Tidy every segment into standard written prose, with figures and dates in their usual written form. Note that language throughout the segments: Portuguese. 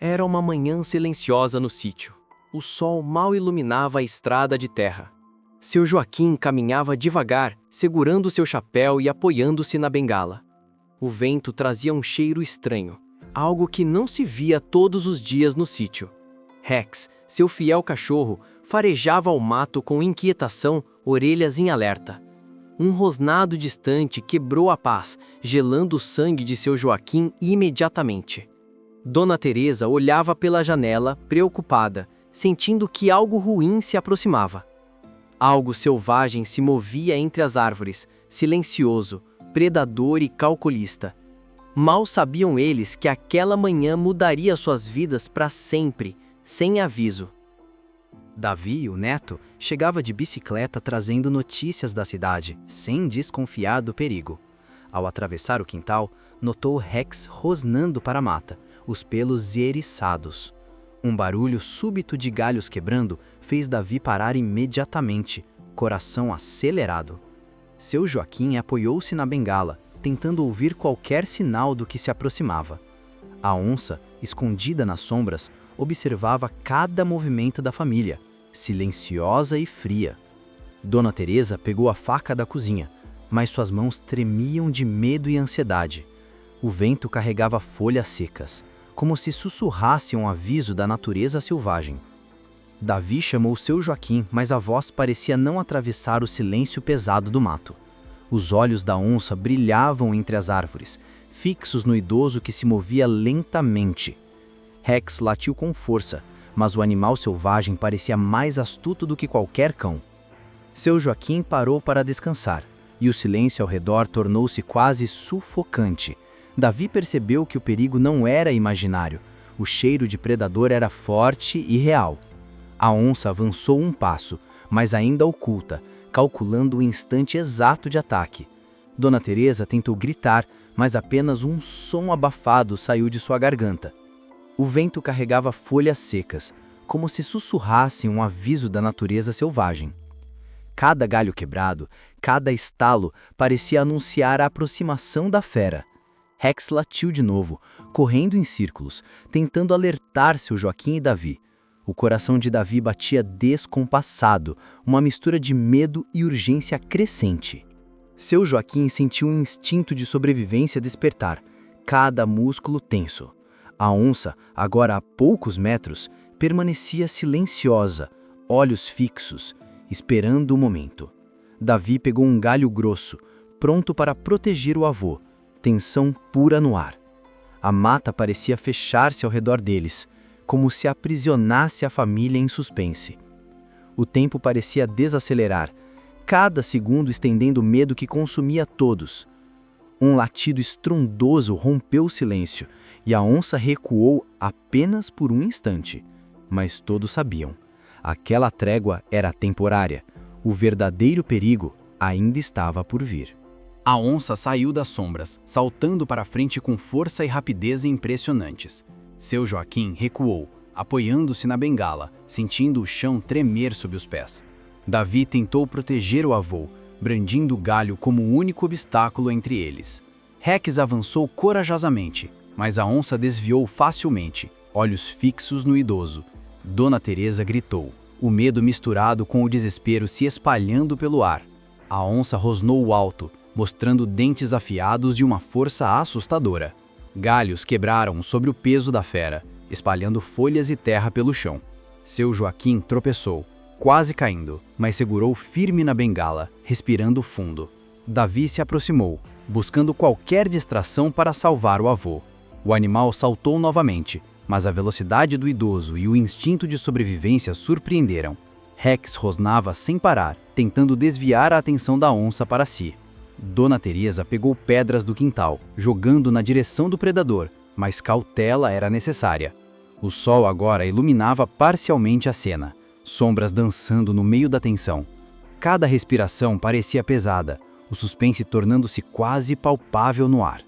Era uma manhã silenciosa no sítio. O sol mal iluminava a estrada de terra. Seu Joaquim caminhava devagar, segurando seu chapéu e apoiando-se na bengala. O vento trazia um cheiro estranho, algo que não se via todos os dias no sítio. Rex, seu fiel cachorro, farejava o mato com inquietação, orelhas em alerta. Um rosnado distante quebrou a paz, gelando o sangue de seu Joaquim imediatamente. Dona Teresa olhava pela janela, preocupada, sentindo que algo ruim se aproximava. Algo selvagem se movia entre as árvores, silencioso, predador e calculista. Mal sabiam eles que aquela manhã mudaria suas vidas para sempre, sem aviso. Davi, o neto, chegava de bicicleta trazendo notícias da cidade, sem desconfiar do perigo. Ao atravessar o quintal, notou Rex rosnando para a mata, os pelos eriçados. Um barulho súbito de galhos quebrando fez Davi parar imediatamente, coração acelerado. Seu Joaquim apoiou-se na bengala, tentando ouvir qualquer sinal do que se aproximava. A onça, escondida nas sombras, observava cada movimento da família, silenciosa e fria. Dona Teresa pegou a faca da cozinha, mas suas mãos tremiam de medo e ansiedade. O vento carregava folhas secas, como se sussurrasse um aviso da natureza selvagem. Davi chamou seu Joaquim, mas a voz parecia não atravessar o silêncio pesado do mato. Os olhos da onça brilhavam entre as árvores, fixos no idoso que se movia lentamente. Rex latiu com força, mas o animal selvagem parecia mais astuto do que qualquer cão. Seu Joaquim parou para descansar, e o silêncio ao redor tornou-se quase sufocante. Davi percebeu que o perigo não era imaginário, o cheiro de predador era forte e real. A onça avançou um passo, mas ainda oculta, calculando o instante exato de ataque. Dona Teresa tentou gritar, mas apenas um som abafado saiu de sua garganta. O vento carregava folhas secas, como se sussurrasse um aviso da natureza selvagem. Cada galho quebrado, cada estalo parecia anunciar a aproximação da fera. Rex latiu de novo, correndo em círculos, tentando alertar seu Joaquim e Davi. O coração de Davi batia descompassado, uma mistura de medo e urgência crescente. Seu Joaquim sentiu um instinto de sobrevivência despertar, cada músculo tenso. A onça, agora a poucos metros, permanecia silenciosa, olhos fixos, esperando o momento. Davi pegou um galho grosso, pronto para proteger o avô. Tensão pura no ar. A mata parecia fechar-se ao redor deles, como se aprisionasse a família em suspense. O tempo parecia desacelerar, cada segundo estendendo o medo que consumia todos. Um latido estrondoso rompeu o silêncio, e a onça recuou apenas por um instante. Mas todos sabiam. Aquela trégua era temporária. O verdadeiro perigo ainda estava por vir. A onça saiu das sombras, saltando para frente com força e rapidez impressionantes. Seu Joaquim recuou, apoiando-se na bengala, sentindo o chão tremer sob os pés. Davi tentou proteger o avô, brandindo o galho como o único obstáculo entre eles. Rex avançou corajosamente, mas a onça desviou facilmente, olhos fixos no idoso. Dona Teresa gritou, o medo misturado com o desespero se espalhando pelo ar. A onça rosnou alto, mostrando dentes afiados de uma força assustadora. Galhos quebraram sob o peso da fera, espalhando folhas e terra pelo chão. Seu Joaquim tropeçou, quase caindo, mas segurou firme na bengala, respirando fundo. Davi se aproximou, buscando qualquer distração para salvar o avô. O animal saltou novamente, mas a velocidade do idoso e o instinto de sobrevivência surpreenderam. Rex rosnava sem parar, tentando desviar a atenção da onça para si. Dona Teresa pegou pedras do quintal, jogando na direção do predador, mas cautela era necessária. O sol agora iluminava parcialmente a cena, sombras dançando no meio da tensão. Cada respiração parecia pesada, o suspense tornando-se quase palpável no ar.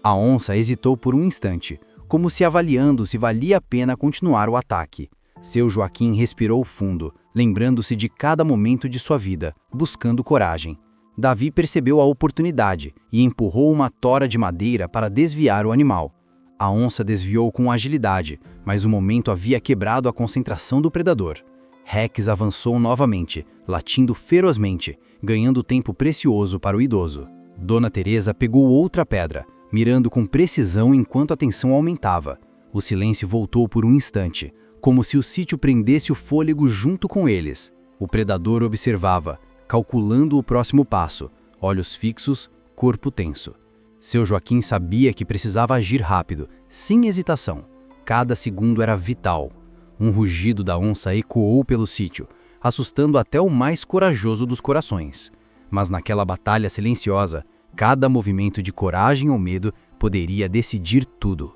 A onça hesitou por um instante, como se avaliando se valia a pena continuar o ataque. Seu Joaquim respirou fundo, lembrando-se de cada momento de sua vida, buscando coragem. Davi percebeu a oportunidade e empurrou uma tora de madeira para desviar o animal. A onça desviou com agilidade, mas o momento havia quebrado a concentração do predador. Rex avançou novamente, latindo ferozmente, ganhando tempo precioso para o idoso. Dona Teresa pegou outra pedra, mirando com precisão enquanto a tensão aumentava. O silêncio voltou por um instante, como se o sítio prendesse o fôlego junto com eles. O predador observava, calculando o próximo passo, olhos fixos, corpo tenso. Seu Joaquim sabia que precisava agir rápido, sem hesitação. Cada segundo era vital. Um rugido da onça ecoou pelo sítio, assustando até o mais corajoso dos corações. Mas naquela batalha silenciosa, cada movimento de coragem ou medo poderia decidir tudo.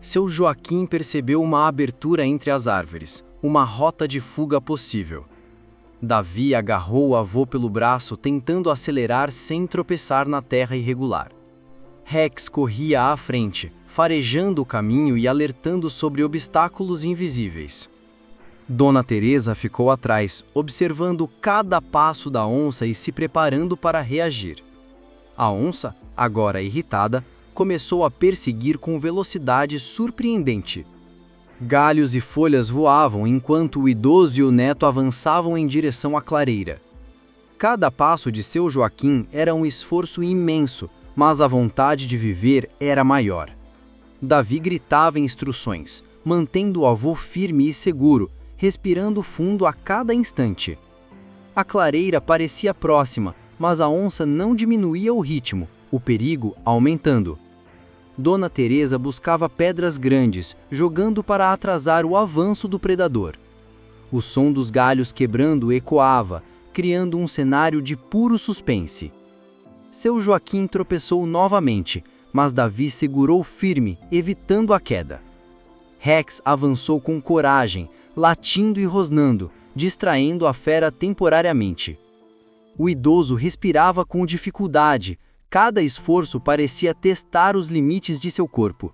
Seu Joaquim percebeu uma abertura entre as árvores, uma rota de fuga possível. Davi agarrou o avô pelo braço, tentando acelerar sem tropeçar na terra irregular. Rex corria à frente, farejando o caminho e alertando sobre obstáculos invisíveis. Dona Teresa ficou atrás, observando cada passo da onça e se preparando para reagir. A onça, agora irritada, começou a perseguir com velocidade surpreendente. Galhos e folhas voavam enquanto o idoso e o neto avançavam em direção à clareira. Cada passo de seu Joaquim era um esforço imenso, mas a vontade de viver era maior. Davi gritava instruções, mantendo o avô firme e seguro, respirando fundo a cada instante. A clareira parecia próxima, mas a onça não diminuía o ritmo, o perigo aumentando. Dona Teresa buscava pedras grandes, jogando para atrasar o avanço do predador. O som dos galhos quebrando ecoava, criando um cenário de puro suspense. Seu Joaquim tropeçou novamente, mas Davi segurou firme, evitando a queda. Rex avançou com coragem, latindo e rosnando, distraindo a fera temporariamente. O idoso respirava com dificuldade, cada esforço parecia testar os limites de seu corpo.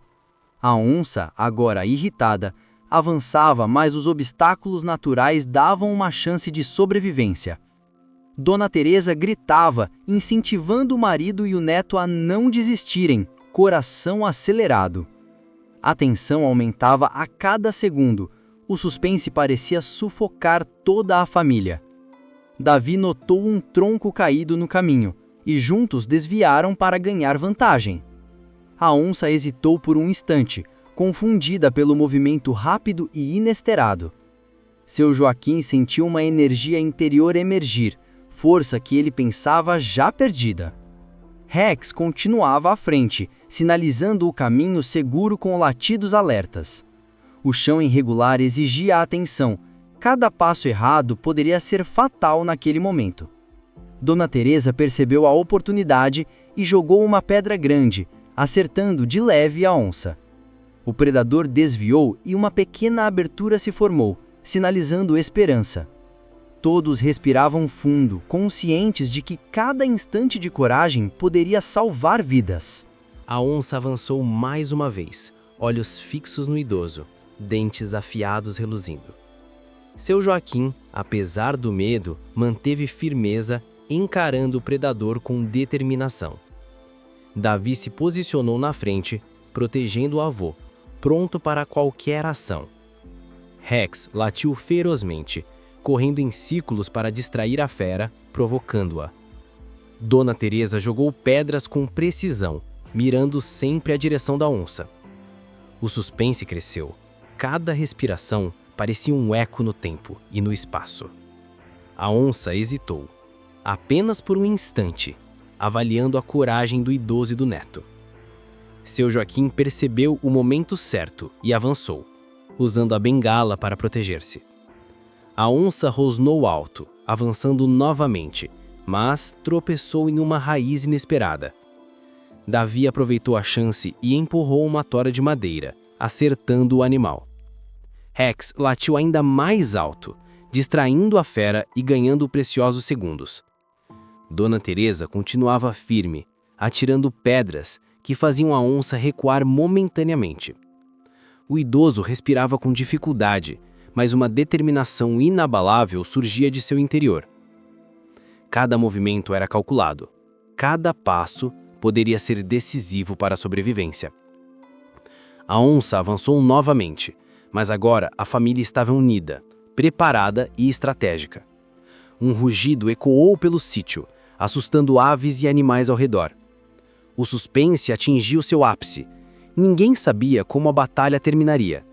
A onça, agora irritada, avançava, mas os obstáculos naturais davam uma chance de sobrevivência. Dona Teresa gritava, incentivando o marido e o neto a não desistirem, coração acelerado. A tensão aumentava a cada segundo, o suspense parecia sufocar toda a família. Davi notou um tronco caído no caminho, e juntos desviaram para ganhar vantagem. A onça hesitou por um instante, confundida pelo movimento rápido e inesperado. Seu Joaquim sentiu uma energia interior emergir, força que ele pensava já perdida. Rex continuava à frente, sinalizando o caminho seguro com latidos alertas. O chão irregular exigia atenção. Cada passo errado poderia ser fatal naquele momento. Dona Teresa percebeu a oportunidade e jogou uma pedra grande, acertando de leve a onça. O predador desviou e uma pequena abertura se formou, sinalizando esperança. Todos respiravam fundo, conscientes de que cada instante de coragem poderia salvar vidas. A onça avançou mais uma vez, olhos fixos no idoso, dentes afiados reluzindo. Seu Joaquim, apesar do medo, manteve firmeza, encarando o predador com determinação. Davi se posicionou na frente, protegendo o avô, pronto para qualquer ação. Rex latiu ferozmente, correndo em círculos para distrair a fera, provocando-a. Dona Teresa jogou pedras com precisão, mirando sempre a direção da onça. O suspense cresceu. Cada respiração parecia um eco no tempo e no espaço. A onça hesitou, apenas por um instante, avaliando a coragem do idoso e do neto. Seu Joaquim percebeu o momento certo e avançou, usando a bengala para proteger-se. A onça rosnou alto, avançando novamente, mas tropeçou em uma raiz inesperada. Davi aproveitou a chance e empurrou uma tora de madeira, acertando o animal. Rex latiu ainda mais alto, distraindo a fera e ganhando preciosos segundos. Dona Teresa continuava firme, atirando pedras que faziam a onça recuar momentaneamente. O idoso respirava com dificuldade, mas uma determinação inabalável surgia de seu interior. Cada movimento era calculado. Cada passo poderia ser decisivo para a sobrevivência. A onça avançou novamente, mas agora a família estava unida, preparada e estratégica. Um rugido ecoou pelo sítio, assustando aves e animais ao redor. O suspense atingiu seu ápice. Ninguém sabia como a batalha terminaria.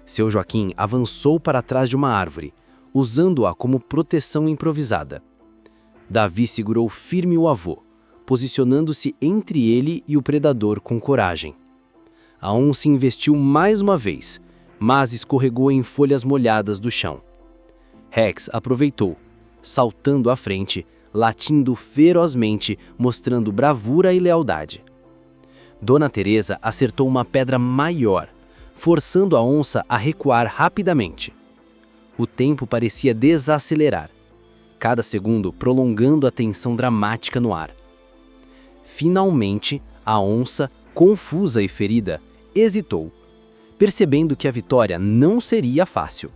Seu Joaquim avançou para trás de uma árvore, usando-a como proteção improvisada. Davi segurou firme o avô, posicionando-se entre ele e o predador com coragem. A onça investiu mais uma vez, mas escorregou em folhas molhadas do chão. Rex aproveitou, saltando à frente, latindo ferozmente, mostrando bravura e lealdade. Dona Teresa acertou uma pedra maior, forçando a onça a recuar rapidamente. O tempo parecia desacelerar, cada segundo prolongando a tensão dramática no ar. Finalmente, a onça, confusa e ferida, hesitou, percebendo que a vitória não seria fácil.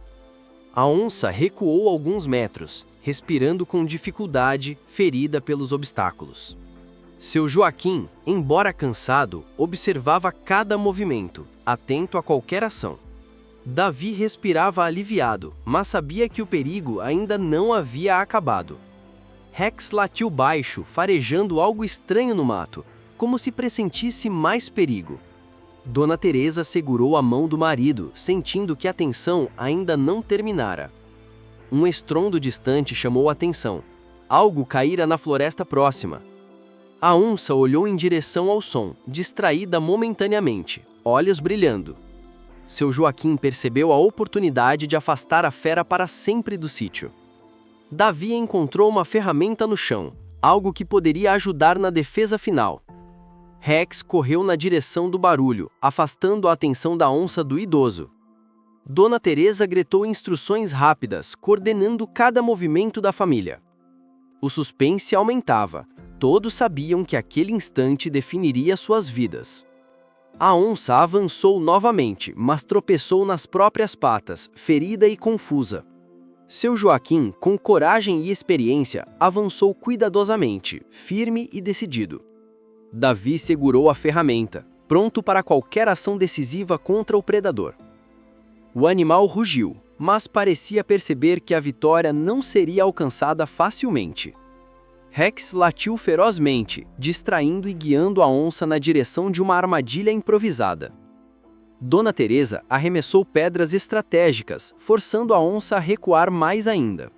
A onça recuou alguns metros, respirando com dificuldade, ferida pelos obstáculos. Seu Joaquim, embora cansado, observava cada movimento, atento a qualquer ação. Davi respirava aliviado, mas sabia que o perigo ainda não havia acabado. Rex latiu baixo, farejando algo estranho no mato, como se pressentisse mais perigo. Dona Teresa segurou a mão do marido, sentindo que a tensão ainda não terminara. Um estrondo distante chamou a atenção. Algo caíra na floresta próxima. A onça olhou em direção ao som, distraída momentaneamente, olhos brilhando. Seu Joaquim percebeu a oportunidade de afastar a fera para sempre do sítio. Davi encontrou uma ferramenta no chão, algo que poderia ajudar na defesa final. Rex correu na direção do barulho, afastando a atenção da onça do idoso. Dona Teresa gritou instruções rápidas, coordenando cada movimento da família. O suspense aumentava. Todos sabiam que aquele instante definiria suas vidas. A onça avançou novamente, mas tropeçou nas próprias patas, ferida e confusa. Seu Joaquim, com coragem e experiência, avançou cuidadosamente, firme e decidido. Davi segurou a ferramenta, pronto para qualquer ação decisiva contra o predador. O animal rugiu, mas parecia perceber que a vitória não seria alcançada facilmente. Rex latiu ferozmente, distraindo e guiando a onça na direção de uma armadilha improvisada. Dona Teresa arremessou pedras estratégicas, forçando a onça a recuar mais ainda.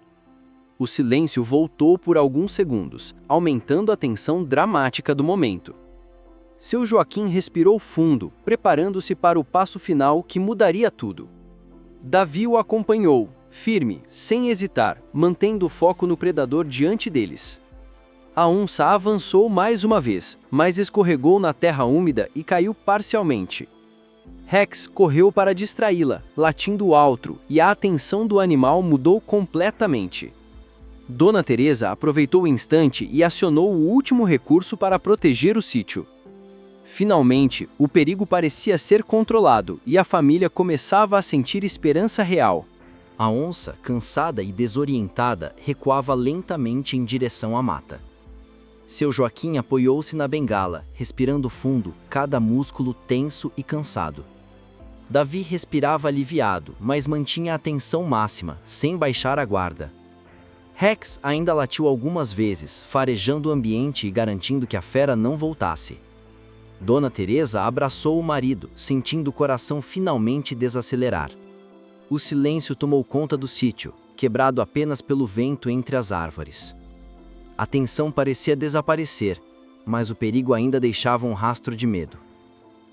O silêncio voltou por alguns segundos, aumentando a tensão dramática do momento. Seu Joaquim respirou fundo, preparando-se para o passo final que mudaria tudo. Davi o acompanhou, firme, sem hesitar, mantendo o foco no predador diante deles. A onça avançou mais uma vez, mas escorregou na terra úmida e caiu parcialmente. Rex correu para distraí-la, latindo alto, e a atenção do animal mudou completamente. Dona Teresa aproveitou o instante e acionou o último recurso para proteger o sítio. Finalmente, o perigo parecia ser controlado e a família começava a sentir esperança real. A onça, cansada e desorientada, recuava lentamente em direção à mata. Seu Joaquim apoiou-se na bengala, respirando fundo, cada músculo tenso e cansado. Davi respirava aliviado, mas mantinha a atenção máxima, sem baixar a guarda. Rex ainda latiu algumas vezes, farejando o ambiente e garantindo que a fera não voltasse. Dona Teresa abraçou o marido, sentindo o coração finalmente desacelerar. O silêncio tomou conta do sítio, quebrado apenas pelo vento entre as árvores. A tensão parecia desaparecer, mas o perigo ainda deixava um rastro de medo.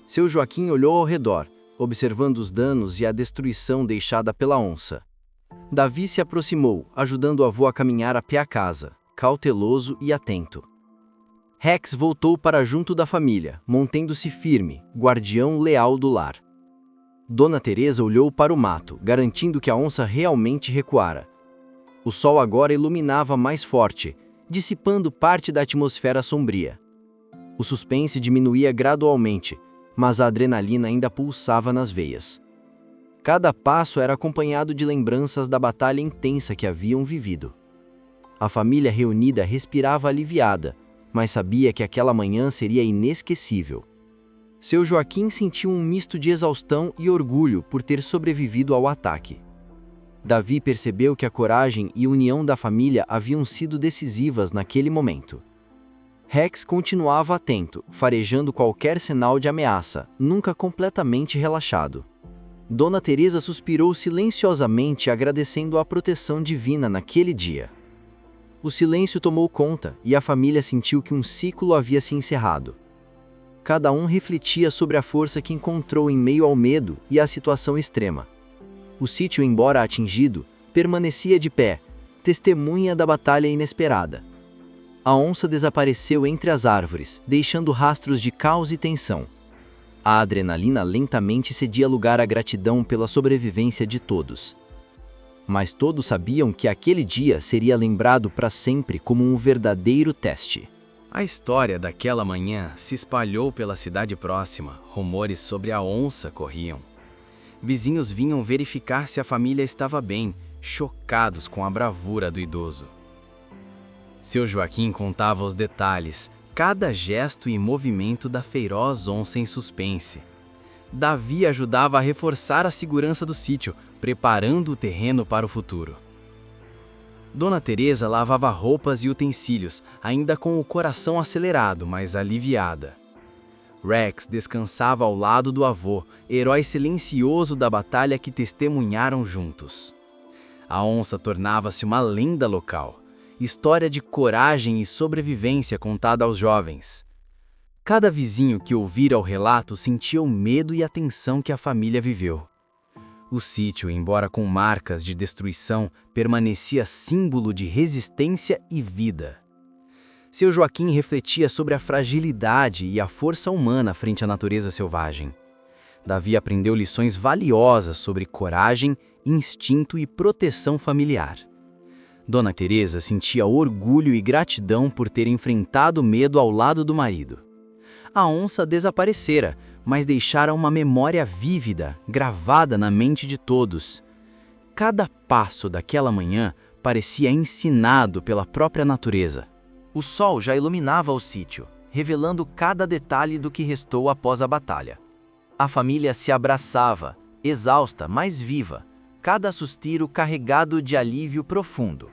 Seu Joaquim olhou ao redor, observando os danos e a destruição deixada pela onça. Davi se aproximou, ajudando o avô a caminhar até a casa, cauteloso e atento. Rex voltou para junto da família, mantendo-se firme, guardião leal do lar. Dona Teresa olhou para o mato, garantindo que a onça realmente recuara. O sol agora iluminava mais forte, dissipando parte da atmosfera sombria. O suspense diminuía gradualmente, mas a adrenalina ainda pulsava nas veias. Cada passo era acompanhado de lembranças da batalha intensa que haviam vivido. A família reunida respirava aliviada, mas sabia que aquela manhã seria inesquecível. Seu Joaquim sentiu um misto de exaustão e orgulho por ter sobrevivido ao ataque. Davi percebeu que a coragem e união da família haviam sido decisivas naquele momento. Rex continuava atento, farejando qualquer sinal de ameaça, nunca completamente relaxado. Dona Teresa suspirou silenciosamente, agradecendo a proteção divina naquele dia. O silêncio tomou conta e a família sentiu que um ciclo havia se encerrado. Cada um refletia sobre a força que encontrou em meio ao medo e à situação extrema. O sítio, embora atingido, permanecia de pé, testemunha da batalha inesperada. A onça desapareceu entre as árvores, deixando rastros de caos e tensão. A adrenalina lentamente cedia lugar à gratidão pela sobrevivência de todos. Mas todos sabiam que aquele dia seria lembrado para sempre como um verdadeiro teste. A história daquela manhã se espalhou pela cidade próxima. Rumores sobre a onça corriam. Vizinhos vinham verificar se a família estava bem, chocados com a bravura do idoso. Seu Joaquim contava os detalhes, cada gesto e movimento da feroz onça em suspense. Davi ajudava a reforçar a segurança do sítio, preparando o terreno para o futuro. Dona Teresa lavava roupas e utensílios, ainda com o coração acelerado, mas aliviada. Rex descansava ao lado do avô, herói silencioso da batalha que testemunharam juntos. A onça tornava-se uma lenda local, história de coragem e sobrevivência contada aos jovens. Cada vizinho que ouvira o relato sentia o medo e a tensão que a família viveu. O sítio, embora com marcas de destruição, permanecia símbolo de resistência e vida. Seu Joaquim refletia sobre a fragilidade e a força humana frente à natureza selvagem. Davi aprendeu lições valiosas sobre coragem, instinto e proteção familiar. Dona Teresa sentia orgulho e gratidão por ter enfrentado o medo ao lado do marido. A onça desaparecera, mas deixara uma memória vívida, gravada na mente de todos. Cada passo daquela manhã parecia ensinado pela própria natureza. O sol já iluminava o sítio, revelando cada detalhe do que restou após a batalha. A família se abraçava, exausta, mas viva, cada suspiro carregado de alívio profundo.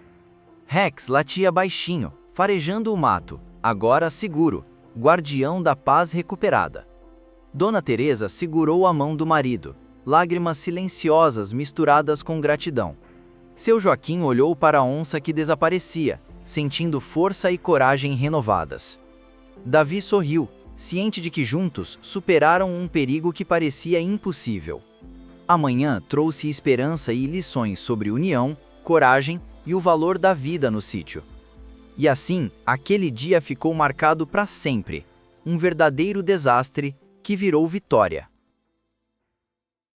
Rex latia baixinho, farejando o mato, agora seguro, guardião da paz recuperada. Dona Teresa segurou a mão do marido, lágrimas silenciosas misturadas com gratidão. Seu Joaquim olhou para a onça que desaparecia, sentindo força e coragem renovadas. Davi sorriu, ciente de que juntos superaram um perigo que parecia impossível. A manhã trouxe esperança e lições sobre união, coragem e o valor da vida no sítio. E assim, aquele dia ficou marcado para sempre, um verdadeiro desastre que virou vitória.